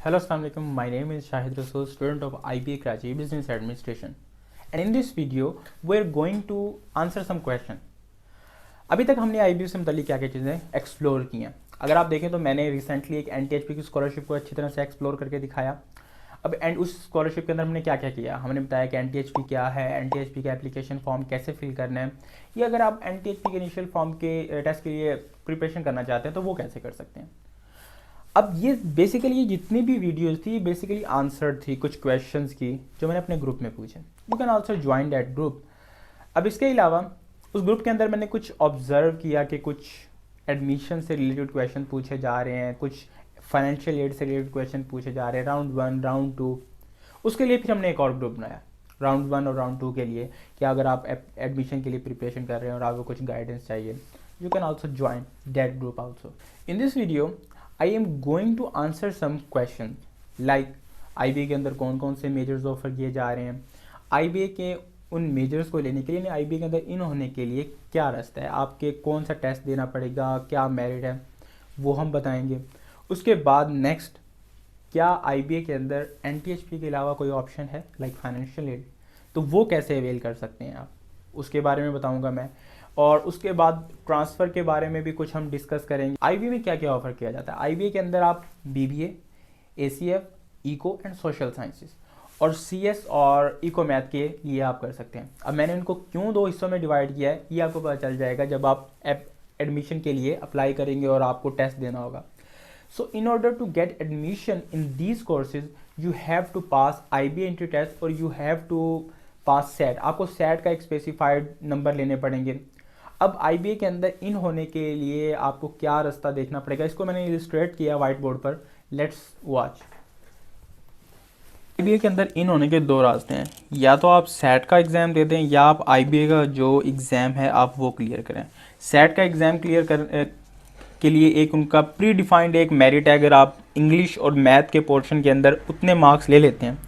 Hello, Assalamu alaikum. My name is Shahid Rasool, student of IBA Karachi Business Administration. And in this video, we're going to answer some question. अभी तक हमने IBA से मुतालिक क्या क्या चीज़ें explore की हैं. अगर आप देखें तो मैंने रिसेंटली एक NTHP की स्कॉलरशिप को अच्छी तरह से एक्सप्लोर करके दिखाया. अब एंड उस स्कॉलरशिप के अंदर हमने क्या क्या किया, हमने बताया कि NTHP क्या है, NTHP का एप्लीकेशन फॉर्म कैसे फिल करना है, या अगर आप NTHP के इनिशियल फॉर्म के टेस्ट के लिए प्रिपरेशन करना चाहते हैं तो वो कैसे कर सकते हैं. अब ये बेसिकली ये जितनी भी वीडियोस थी बेसिकली आंसर थी कुछ क्वेश्चंस की जो मैंने अपने ग्रुप में पूछे. You can also join that group. अब इसके अलावा उस ग्रुप के अंदर मैंने कुछ ऑब्जर्व किया कि कुछ एडमिशन से रिलेटेड क्वेश्चन पूछे जा रहे हैं, कुछ फाइनेंशियल एड से रिलेटेड क्वेश्चन पूछे जा रहे हैं, राउंड 1 राउंड 2. उसके लिए फिर हमने एक और ग्रुप बनाया राउंड 1 और राउंड 2 के लिए कि अगर आप एडमिशन के लिए प्रिपरेशन कर रहे हैं और आपको कुछ गाइडेंस चाहिए, you can also join that group also. In this video I am going to answer some questions like IBA के अंदर कौन कौन से मेजर्स ऑफर किए जा रहे हैं, IBA के उन मेजर्स को लेने के लिए, IBA के अंदर इन होने के लिए क्या रास्ता है, आपके कौन सा टेस्ट देना पड़ेगा, क्या मेरिट है, वो हम बताएंगे. उसके बाद नेक्स्ट, क्या IBA के अंदर NTHP के अलावा कोई ऑप्शन है लाइक फाइनेंशियल एड, तो वो कैसे अवेल कर सकते हैं आप, उसके बारे में बताऊंगा मैं. और उसके बाद ट्रांसफ़र के बारे में भी कुछ हम डिस्कस करेंगे. IBA में क्या क्या ऑफर किया जाता है. IBA के अंदर आप BBA, ACF, eco and social sciences और CS और इको मैथ के लिए आप कर सकते हैं. अब मैंने इनको क्यों दो हिस्सों में डिवाइड किया है ये आपको पता चल जाएगा जब आप एडमिशन के लिए अप्लाई करेंगे और आपको टेस्ट देना होगा. So in order to get admission in these courses you have to pass IBA entry test और you have to pass SAT. आपको सेट का एक स्पेसिफाइड नंबर लेने पड़ेंगे. अब IBA के अंदर इन होने के लिए आपको क्या रास्ता देखना पड़ेगा, इसको मैंने इलस्ट्रेट किया व्हाइट बोर्ड पर. Let's watch. IBA के अंदर इन होने के दो रास्ते हैं, या तो आप सेट का एग्ज़ाम देते हैं या आप IBA का जो एग्ज़ाम है आप वो क्लियर करें. सेट का एग्ज़ाम क्लियर के लिए एक उनका प्री डिफाइंड एक मेरिट है. अगर आप इंग्लिश और मैथ के पोर्शन के अंदर उतने मार्क्स ले लेते हैं,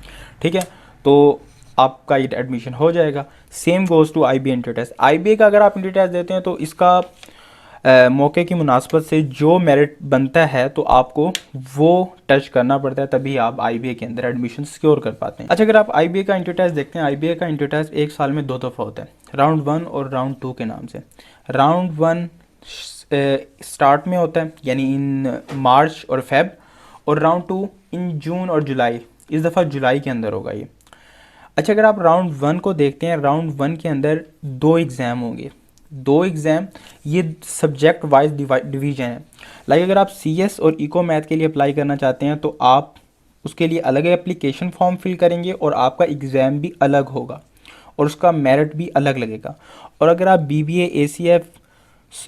ठीक है, तो आपका ये एडमिशन हो जाएगा. Same goes to IBA entry test. IBA का अगर आप एंट्री टेस्ट देते हैं तो इसका मौके की मुनासबत से जो मेरिट बनता है तो आपको वो टच करना पड़ता है, तभी आप IBA के अंदर एडमिशन सिक्योर कर पाते हैं. अच्छा, अगर आप IBA का एंट्री टेस्ट देखते हैं, IBA का एंट्री टेस्ट एक साल में 2 दफ़ा होता है, राउंड 1 और राउंड 2 के नाम से. राउंड 1 स्टार्ट में होता है यानी इन मार्च और फेब, और राउंड 2 इन जून और जुलाई. इस दफ़ा जुलाई के अंदर होगा ये. अच्छा, अगर आप राउंड 1 को देखते हैं, राउंड 1 के अंदर 2 एग्ज़ाम होंगे. 2 एग्ज़ाम ये सब्जेक्ट वाइज डिवीजन है. लाइक अगर आप CS और इको मैथ के लिए अप्लाई करना चाहते हैं तो आप उसके लिए अलग एप्लीकेशन फॉर्म फिल करेंगे और आपका एग्ज़ाम भी अलग होगा और उसका मेरिट भी अलग लगेगा. और अगर आप BBA, ACF,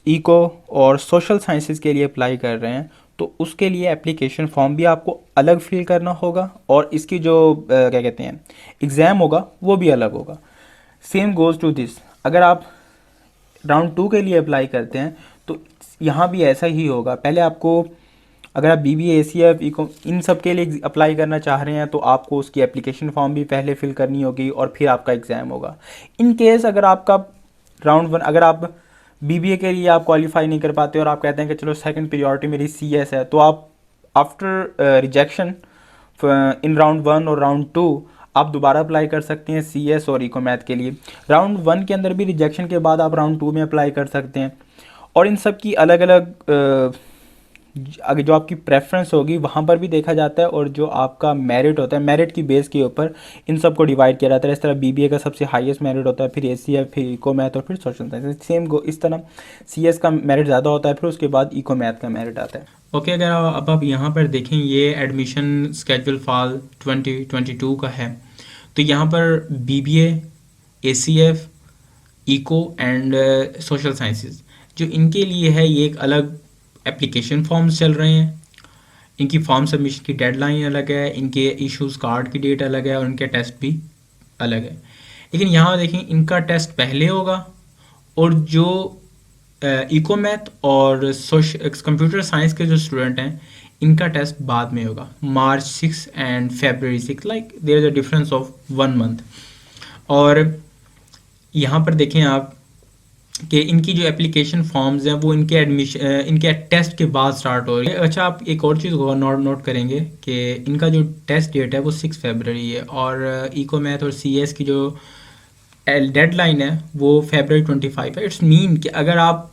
इको और सोशल साइंसेस के लिए अप्लाई कर रहे हैं तो उसके लिए एप्लीकेशन फॉर्म भी आपको अलग फिल करना होगा और इसकी जो क्या कहते हैं एग्ज़ाम होगा वो भी अलग होगा. Same goes to this. अगर आप राउंड 2 के लिए अप्लाई करते हैं तो यहाँ भी ऐसा ही होगा. पहले आपको, अगर आप BBA, ACF, इको इन सब के लिए अप्लाई करना चाह रहे हैं तो आपको उसकी एप्लीकेशन फॉर्म भी पहले फिल करनी होगी और फिर आपका एग्ज़ाम होगा. इन केस अगर आपका राउंड 1, अगर आप BBA के लिए आप क्वालिफाई नहीं कर पाते और आप कहते हैं कि चलो सेकंड प्रायोरिटी मेरी CS है, तो आप आफ्टर रिजेक्शन इन राउंड 1 और राउंड 2 आप दोबारा अप्लाई कर सकते हैं CS और इको मैथ के लिए. राउंड 1 के अंदर भी रिजेक्शन के बाद आप राउंड 2 में अप्लाई कर सकते हैं. और इन सब की अलग अलग अगर जो आपकी प्रेफरेंस होगी वहाँ पर भी देखा जाता है, और जो आपका मेरिट होता है मेरिट की बेस के ऊपर इन सब को डिवाइड किया जाता है. इस तरह BBA का सबसे हाईएस्ट मेरिट होता है, फिर ACF, फिर इको मैथ और फिर सोशल साइंस. सेम इस तरह CS का मेरिट ज़्यादा होता है, फिर उसके बाद इको मैथ का मेरिट आता है. ओके, अगर अब आप यहाँ पर देखें ये एडमिशन स्केड्यूल फॉल 2022 का है, तो यहाँ पर BBA, ACF, eco and social sciences जो इनके लिए है ये एक अलग एप्लीकेशन फॉर्म्स चल रहे हैं. इनकी फॉर्म सबमिशन की डेडलाइन अलग है, इनके इश्यूज़ कार्ड की डेट अलग है और इनके टेस्ट भी अलग है. लेकिन यहाँ देखें इनका टेस्ट पहले होगा और जो इको मैथ और कंप्यूटर साइंस के जो स्टूडेंट हैं इनका टेस्ट बाद में होगा, March 6 and February 6. Like there is a difference of 1 month. और यहाँ पर देखें आप कि इनकी जो एप्लीकेशन फॉर्म्स हैं वो इनके एडमिशन इनके टेस्ट के बाद स्टार्ट हो रही है। अच्छा, आप एक और चीज़ नोट करेंगे कि इनका जो टेस्ट डेट है वो 6 फरवरी है, और इको मैथ और सीएस की जो डेडलाइन है वो फरवरी 25 है। इट्स मीन कि अगर आप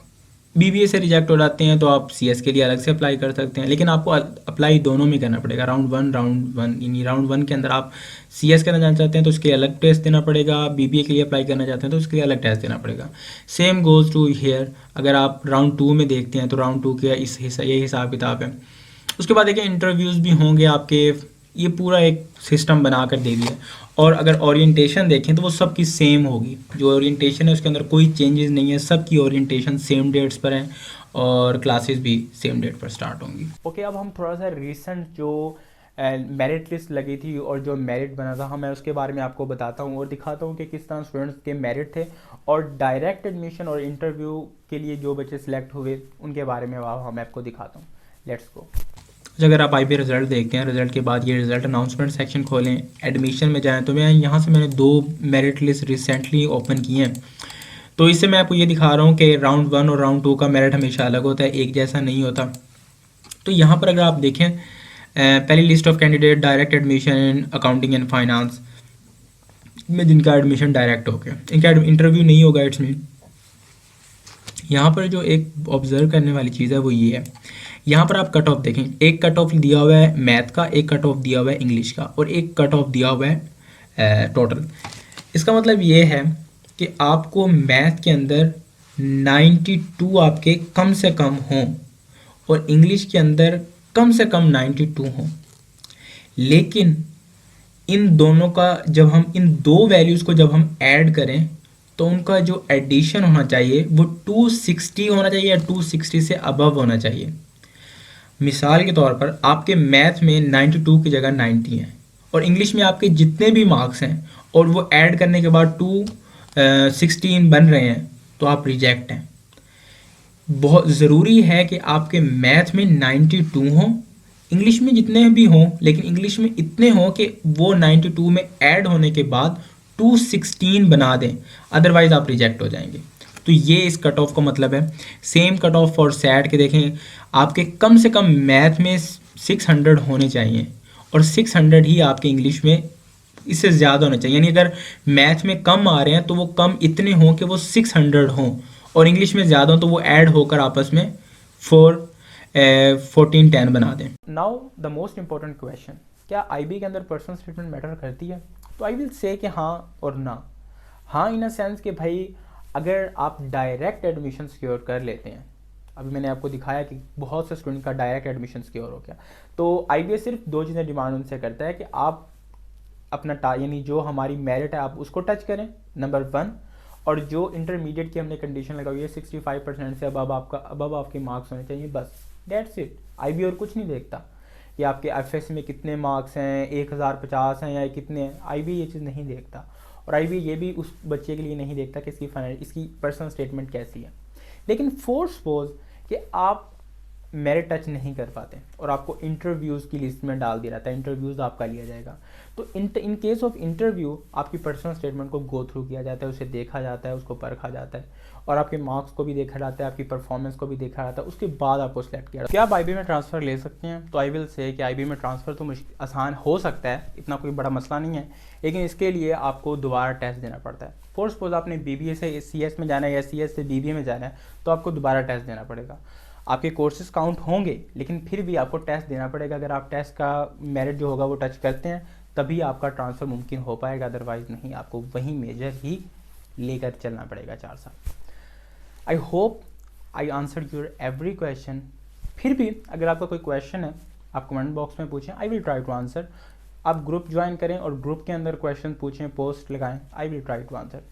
बीबीए से रिजेक्ट हो जाते हैं तो आप सीएस के लिए अलग से अप्लाई कर सकते हैं, लेकिन आपको अप्लाई दोनों में करना पड़ेगा। राउंड वन यानी राउंड वन के अंदर आप सीएस करना जाना चाहते हैं तो उसके अलग टेस्ट देना पड़ेगा, बीबीए के लिए अप्लाई करना चाहते हैं तो उसके लिए अलग टेस्ट देना पड़ेगा। सेम गोज़ टू हेयर, अगर आप राउंड टू में देखते हैं तो राउंड टू के यही हिसाब किताब है। उसके बाद देखिए इंटरव्यूज़ भी होंगे आपके, ये पूरा एक सिस्टम बना कर दे दिया। और अगर ओरिएंटेशन देखें तो वो सब की सेम होगी, जो ओरिएंटेशन है उसके अंदर कोई चेंजेस नहीं है, सब की ओरिएंटेशन सेम डेट्स पर हैं और क्लासेस भी सेम डेट पर स्टार्ट होंगी। ओके, अब हम थोड़ा सा रिसेंट जो मेरिट लिस्ट लगी थी और जो मेरिट बना था मैं उसके बारे में आपको बताता हूँ और दिखाता हूँ कि किस तरह स्टूडेंट्स के मेरिट थे, और डायरेक्ट एडमिशन और इंटरव्यू के लिए जो बच्चे सिलेक्ट हुए उनके बारे में मैं आपको दिखाता हूँ। Let's go. अगर आप IB रिज़ल्ट देखते हैं, रिज़ल्ट के बाद ये रिज़ल्ट अनाउंसमेंट सेक्शन खोलें, एडमिशन में जाएं तो मैंने 2 मेरिट लिस्ट रिसेंटली ओपन किए हैं। तो इससे मैं आपको ये दिखा रहा हूँ कि राउंड 1 और राउंड 2 का मेरिट हमेशा अलग होता है, एक जैसा नहीं होता। तो यहाँ पर अगर आप देखें, पहली list of candidate direct admission in accounting and finance में जिनका एडमिशन डायरेक्ट हो गया, इनका इंटरव्यू नहीं होगा। इट्स मीन यहाँ पर जो एक ऑब्जर्व करने वाली चीज़ है वो ये है, यहाँ पर आप कट ऑफ देखें, एक कट ऑफ दिया हुआ है मैथ का, एक कट ऑफ दिया हुआ है इंग्लिश का, और एक कट ऑफ दिया हुआ है टोटल। इसका मतलब ये है कि आपको मैथ के अंदर 92 आपके कम से कम हों और इंग्लिश के अंदर कम से कम 92 हों। लेकिन इन दोनों का जब हम इन दो वैल्यूज़ को जब हम ऐड करें तो उनका जो एडिशन होना चाहिए वो 260 होना चाहिए या 260 से अबव होना चाहिए। मिसाल के तौर पर आपके मैथ में 92 की जगह 90 है और इंग्लिश में आपके जितने भी मार्क्स हैं और वो ऐड करने के बाद 216 बन रहे हैं तो आप रिजेक्ट हैं। बहुत ज़रूरी है कि आपके मैथ में 92 हों, इंग्लिश में जितने भी हों, लेकिन इंग्लिश में इतने हों कि वो 92 में ऐड होने के बाद 216 बना दें, अदरवाइज़ आप रिजेक्ट हो जाएंगे। तो ये इस कट ऑफ का मतलब है। Same cut off for SAT के देखें, आपके कम से कम मैथ में 600 होने चाहिए और 600 ही आपके इंग्लिश में इससे ज़्यादा होना चाहिए। यानी अगर मैथ में कम आ रहे हैं तो वो कम इतने हों कि वो 600 हों और इंग्लिश में ज़्यादा हो तो वो ऐड होकर आपस में 1410 बना दें। Now the most important question, क्या IB के अंदर पर्सनल स्टेटमेंट मैटर करती है? तो आई विल से कि हाँ और ना। हाँ इन अ सेंस कि भाई अगर आप डायरेक्ट एडमिशन सिक्योर कर लेते हैं, अभी मैंने आपको दिखाया कि बहुत से स्टूडेंट का डायरेक्ट एडमिशन सिक्योर हो गया, तो IBA सिर्फ 2 चीज़ें डिमांड उनसे करता है कि आप अपना यानी जो हमारी मेरिट है आप उसको टच करें, नंबर 1, और जो इंटरमीडिएट की हमने कंडीशन लगाई है 65% से अबव आपके मार्क्स होने चाहिए, बस डेट्स इट। IB और कुछ नहीं देखता कि आपके FS में कितने मार्क्स हैं, 1050 हैं या कितने हैं, IB ये चीज़ नहीं देखता। और IB ये भी उस बच्चे के लिए नहीं देखता कि इसकी पर्सनल स्टेटमेंट कैसी है। लेकिन फोर सपोज कि आप मेरिट टच नहीं कर पाते और आपको इंटरव्यूज़ की लिस्ट में डाल दिया जाता है, इंटरव्यूज़ आपका लिया जाएगा, तो इन केस ऑफ इंटरव्यू आपकी पर्सनल स्टेटमेंट को गो थ्रू किया जाता है, उसे देखा जाता है, उसको परखा जाता है और आपके मार्क्स को भी देखा जाता है, आपकी परफॉर्मेंस को भी देखा जाता है, उसके बाद आपको सिलेक्ट किया जाता है। क्या आप IB में ट्रांसफ़र ले सकते हैं? तो आई विल से कि IB में ट्रांसफ़र तो आसान हो सकता है, इतना कोई बड़ा मसला नहीं है, लेकिन इसके लिए आपको दोबारा टेस्ट देना पड़ता है। फॉर सपोज आपने BBA से CS में जाना है या CS से BBA में जाना है तो आपको दोबारा टेस्ट देना पड़ेगा। आपके कोर्सेज काउंट होंगे लेकिन फिर भी आपको टेस्ट देना पड़ेगा। अगर आप टेस्ट का मेरिट जो होगा वो टच करते हैं तभी आपका ट्रांसफ़र मुमकिन हो पाएगा, अदरवाइज़ नहीं, आपको वही मेजर ही लेकर चलना पड़ेगा 4 साल। I hope I answer your every question. फिर भी अगर आपका कोई क्वेश्चन है आप कमेंट बॉक्स में पूछें, I will try to answer. आप ग्रुप ज्वाइन करें और ग्रुप के अंदर क्वेश्चन पूछें, पोस्ट लगाएं, I will try to answer.